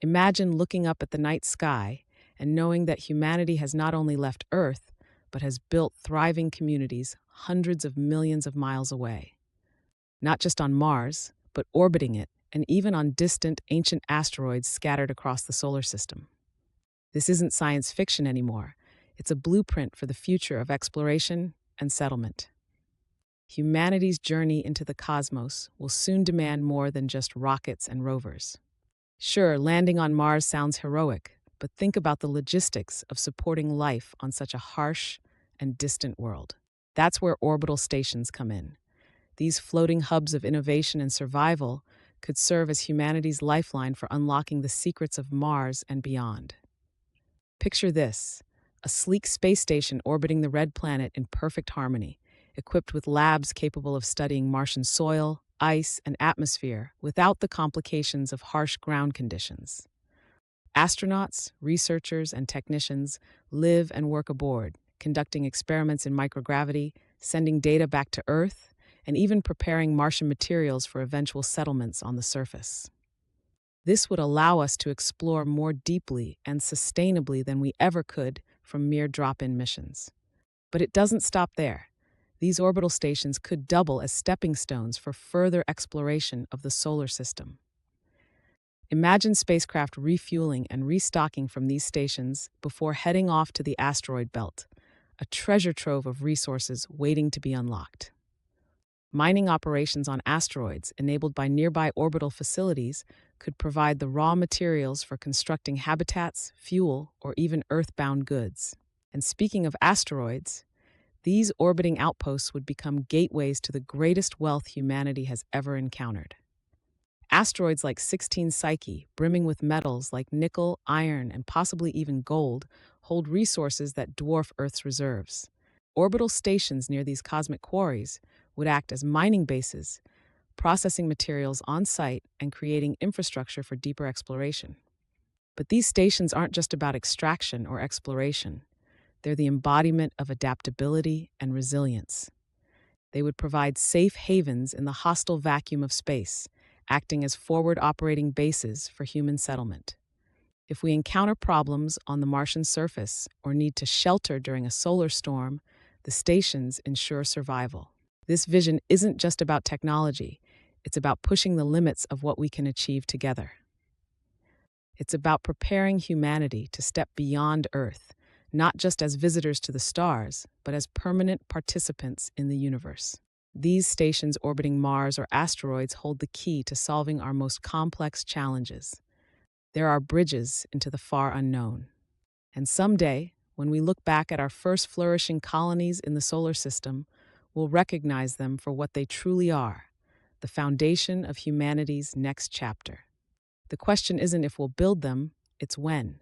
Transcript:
Imagine looking up at the night sky and knowing that humanity has not only left Earth, but has built thriving communities hundreds of millions of miles away. Not just on Mars, but orbiting it, and even on distant, ancient asteroids scattered across the solar system. This isn't science fiction anymore. It's a blueprint for the future of exploration and settlement. Humanity's journey into the cosmos will soon demand more than just rockets and rovers. Sure, landing on Mars sounds heroic, but think about the logistics of supporting life on such a harsh and distant world. That's where orbital stations come in. These floating hubs of innovation and survival could serve as humanity's lifeline for unlocking the secrets of Mars and beyond. Picture this: a sleek space station orbiting the red planet in perfect harmony, equipped with labs capable of studying Martian soil, ice, and atmosphere without the complications of harsh ground conditions. Astronauts, researchers, and technicians live and work aboard, conducting experiments in microgravity, sending data back to Earth, and even preparing Martian materials for eventual settlements on the surface. This would allow us to explore more deeply and sustainably than we ever could from mere drop-in missions. But it doesn't stop there. These orbital stations could double as stepping stones for further exploration of the solar system. Imagine spacecraft refueling and restocking from these stations before heading off to the asteroid belt, a treasure trove of resources waiting to be unlocked. Mining operations on asteroids, enabled by nearby orbital facilities, could provide the raw materials for constructing habitats, fuel, or even earthbound goods. And speaking of asteroids, these orbiting outposts would become gateways to the greatest wealth humanity has ever encountered. Asteroids like 16 Psyche, brimming with metals like nickel, iron, and possibly even gold, hold resources that dwarf Earth's reserves. Orbital stations near these cosmic quarries would act as mining bases, processing materials on site and creating infrastructure for deeper exploration. But these stations aren't just about extraction or exploration. They're the embodiment of adaptability and resilience. They would provide safe havens in the hostile vacuum of space, acting as forward operating bases for human settlement. If we encounter problems on the Martian surface or need to shelter during a solar storm, the stations ensure survival. This vision isn't just about technology, it's about pushing the limits of what we can achieve together. It's about preparing humanity to step beyond Earth, not just as visitors to the stars, but as permanent participants in the universe. These stations orbiting Mars or asteroids hold the key to solving our most complex challenges. They're our bridges into the far unknown. And someday, when we look back at our first flourishing colonies in the solar system, we'll recognize them for what they truly are: the foundation of humanity's next chapter. The question isn't if we'll build them, it's when.